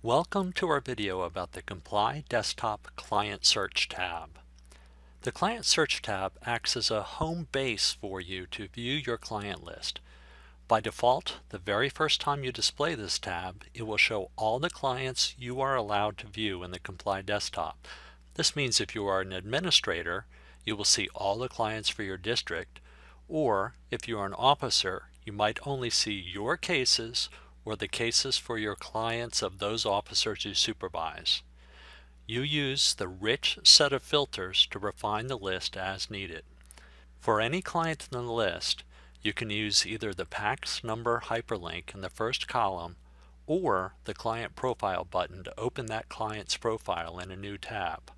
Welcome to our video about the Comply Desktop Client Search tab. The Client Search tab acts as a home base for you to view your client list. By default, the very first time you display this tab, it will show all the clients you are allowed to view in the Comply Desktop. This means if you are an administrator, you will see all the clients for your district, or if you are an officer, you might only see your cases or the cases for your clients of those officers you supervise. You use the rich set of filters to refine the list as needed. For any client in the list, you can use either the PACS number hyperlink in the first column or the Client Profile button to open that client's profile in a new tab.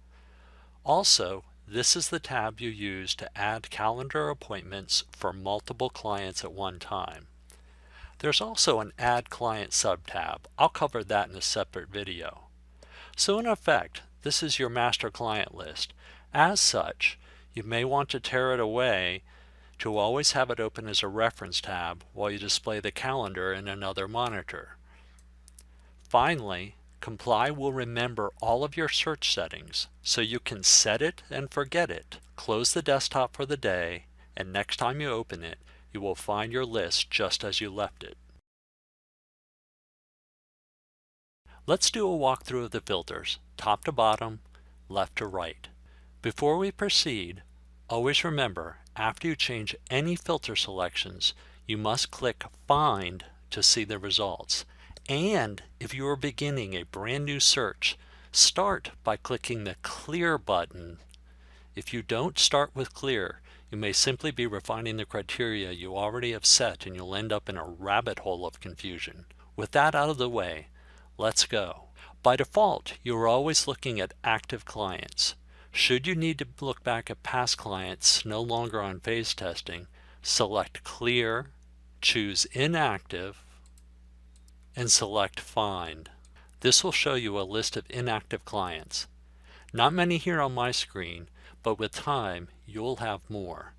Also, this is the tab you use to add calendar appointments for multiple clients at one time. There's also an Add Client sub-tab. I'll cover that in a separate video. So in effect, this is your master client list. As such, you may want to tear it away to always have it open as a reference tab while you display the calendar in another monitor. Finally, Comply will remember all of your search settings, so you can set it and forget it, close the desktop for the day, and next time you open it, you will find your list just as you left it. Let's do a walkthrough of the filters, top to bottom, left to right. Before we proceed, always remember, after you change any filter selections, you must click Find to see the results. And if you are beginning a brand new search, start by clicking the Clear button. If you don't start with Clear, you may simply be refining the criteria you already have set and you'll end up in a rabbit hole of confusion. With that out of the way, let's go. By default, you are always looking at active clients. Should you need to look back at past clients no longer on phase testing, select Clear, choose Inactive, and select Find. This will show you a list of inactive clients. Not many here on my screen, but with time, you'll have more.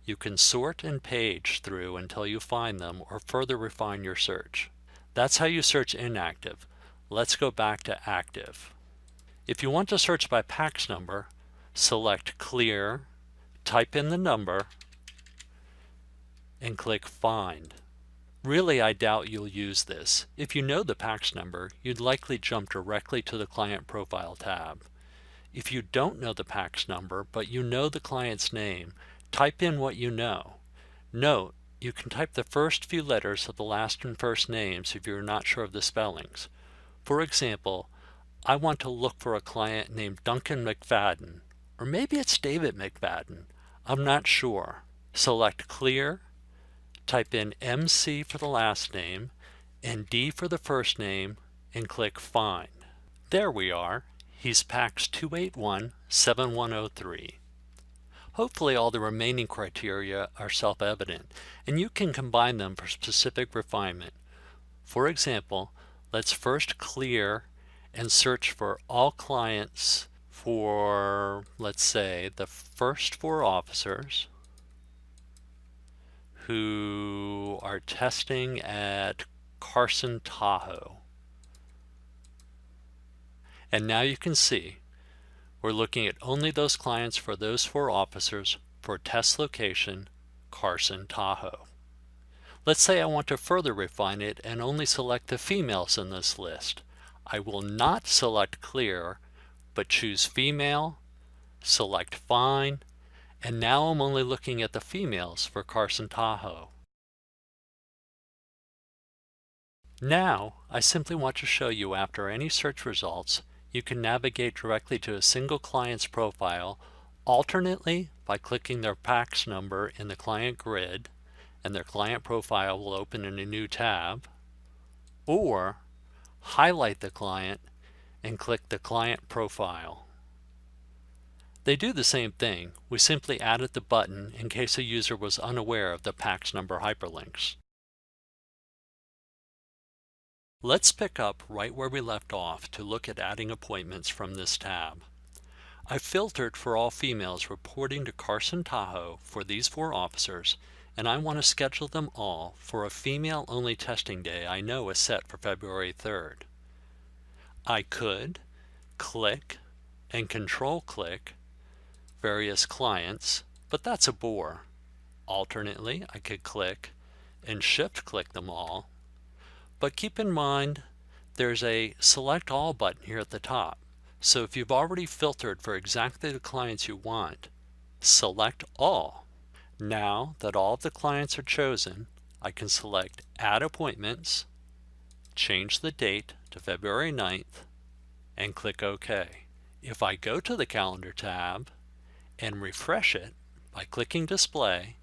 You can sort and page through until you find them or further refine your search. That's how you search inactive. Let's go back to active. If you want to search by PACS number, select Clear, type in the number, and click Find. Really, I doubt you'll use this. If you know the PACS number, you'd likely jump directly to the Client Profile tab. If you don't know the PACS number, but you know the client's name, type in what you know. Note, you can type the first few letters of the last and first names if you're not sure of the spellings. For example, I want to look for a client named Duncan McFadden, or maybe it's David McFadden. I'm not sure. Select Clear, type in MC for the last name, and D for the first name, and click Find. There we are. He's PACS 281-7103. Hopefully all the remaining criteria are self-evident, and you can combine them for specific refinement. For example, let's first clear and search for all clients for, let's say, the first 4 officers who are testing at Carson, Tahoe. And now you can see we're looking at only those clients for those 4 officers for test location Carson, Tahoe. Let's say I want to further refine it and only select the females in this list. I will not select Clear, but choose Female, select Find, and now I'm only looking at the females for Carson, Tahoe. Now, I simply want to show you after any search results, you can navigate directly to a single client's profile, alternately by clicking their PACS number in the client grid, and their client profile will open in a new tab, or highlight the client and click the client profile. They do the same thing. We simply added the button in case a user was unaware of the PACS number hyperlinks. Let's pick up right where we left off to look at adding appointments from this tab. I've filtered for all females reporting to Carson, Tahoe for these 4 officers, and I want to schedule them all for a female-only testing day I know is set for February 3rd. I could click and control click various clients, but that's a bore. Alternately, I could click and shift click them all, but keep in mind there's a select all button here at the top. So if you've already filtered for exactly the clients you want, select all. Now that all of the clients are chosen, I can select add appointments, change the date to February 9th, and click OK. If I go to the calendar tab and refresh it by clicking display,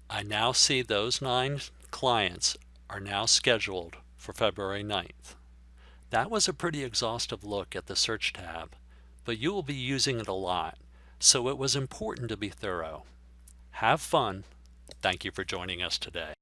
I now see those 9 clients are now scheduled for February 9th. That was a pretty exhaustive look at the search tab, but you will be using it a lot, so it was important to be thorough. Have fun. Thank you for joining us today.